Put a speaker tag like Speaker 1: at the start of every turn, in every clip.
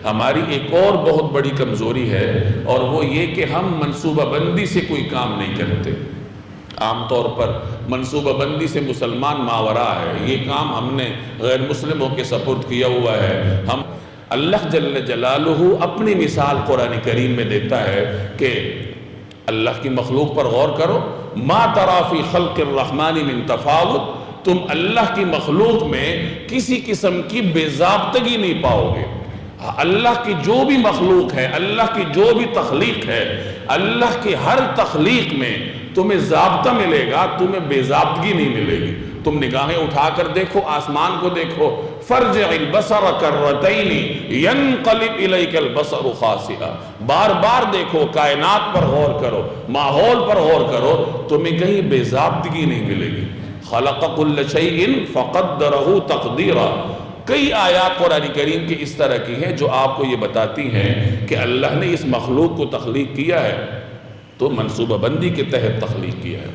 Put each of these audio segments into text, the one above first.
Speaker 1: ہماری ایک اور بہت بڑی کمزوری ہے، اور وہ یہ کہ ہم منصوبہ بندی سے کوئی کام نہیں کرتے۔ عام طور پر منصوبہ بندی سے مسلمان ماورا ہے، یہ کام ہم نے غیر مسلموں کے سپرد کیا ہوا ہے۔ ہم اللہ جل جلالہ اپنی مثال قرآن کریم میں دیتا ہے کہ اللہ کی مخلوق پر غور کرو، ما تری فی خلق الرحمن من تفاوت، تم اللہ کی مخلوق میں کسی قسم کی بے ضابطگی نہیں پاؤ گے۔ اللہ کی جو بھی مخلوق ہے، اللہ کی جو بھی تخلیق ہے، اللہ کی ہر تخلیق میں تمہیں ضابطہ ملے گا، تمہیں بے ضابطگی نہیں ملے گی۔ تم نگاہیں اٹھا کر دیکھو، آسمان کو دیکھو، فرجع البصر کرتین ینقلب الیک البصر خاسئا، بار بار دیکھو، کائنات پر غور کرو، ماحول پر غور کرو، تمہیں کہیں بے ضابطگی نہیں ملے گی۔ خلق کل شیء فقدرہ تقدیرا، کئی آیات قرآن کریم کی اس طرح کی ہیں جو آپ کو یہ بتاتی ہیں کہ اللہ نے اس مخلوق کو تخلیق کیا ہے تو منصوبہ بندی کے تحت تخلیق کیا ہے۔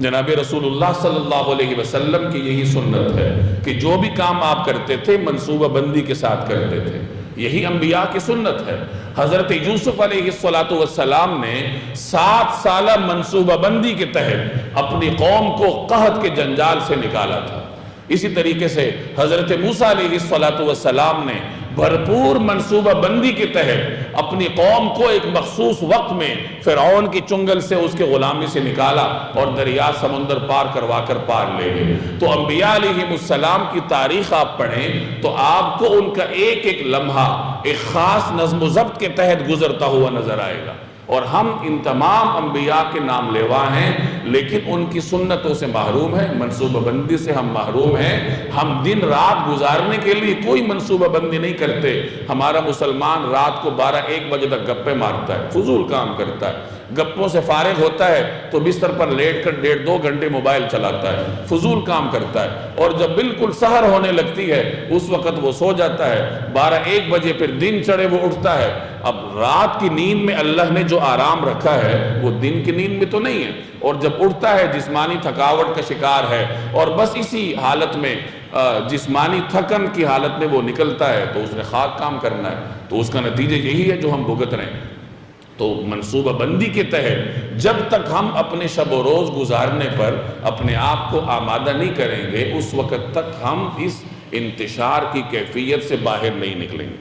Speaker 1: جناب رسول اللہ صلی اللہ علیہ وسلم کی یہی سنت ہے کہ جو بھی کام آپ کرتے تھے منصوبہ بندی کے ساتھ کرتے تھے، یہی انبیاء کی سنت ہے۔ حضرت یوسف علیہ السلام نے 7 سالہ منصوبہ بندی کے تحت اپنی قوم کو قحط کے جنجال سے نکالا تھا۔ اسی طریقے سے حضرت موسیٰ علیہ السلام نے بھرپور منصوبہ بندی کے تحت اپنی قوم کو ایک مخصوص وقت میں فرعون کی چنگل سے، اس کے غلامی سے نکالا اور دریا سمندر پار کروا کر پار لے گئے۔ تو انبیاء علیہ السلام کی تاریخ آپ پڑھیں تو آپ کو ان کا ایک ایک لمحہ ایک خاص نظم و ضبط کے تحت گزرتا ہوا نظر آئے گا، اور ہم ان تمام انبیاء کے نام لیوا ہیں لیکن ان کی سنتوں سے محروم ہیں، منصوبہ بندی سے ہم محروم ہیں۔ ہم دن رات گزارنے کے لیے کوئی منصوبہ بندی نہیں کرتے۔ ہمارا مسلمان رات کو 12-1 بجے تک گپے مارتا ہے، فضول کام کرتا ہے، گپوں سے فارغ ہوتا ہے تو بستر پر لیٹ کر 1.5-2 گھنٹے موبائل چلاتا ہے، فضول کام کرتا ہے، اور جب بالکل سحر ہونے لگتی ہے اس وقت وہ سو جاتا ہے، 12-1 بجے پھر دن چڑھے وہ اٹھتا ہے۔ اب رات کی نیند میں اللہ نے جو آرام رکھا ہے وہ دن کی نیند میں تو نہیں ہے، اور جب اٹھتا ہے جسمانی تھکاوٹ کا شکار ہے، اور بس اسی حالت میں جسمانی تھکن کی حالت میں وہ نکلتا ہے تو اس نے خاک کام کرنا ہے، تو اس کا نتیجہ یہی ہے جو ہم بھگت رہے ہیں۔ تو منصوبہ بندی کے تحت جب تک ہم اپنے شب و روز گزارنے پر اپنے آپ کو آمادہ نہیں کریں گے، اس وقت تک ہم اس انتشار کی کیفیت سے باہر نہیں نکلیں گے۔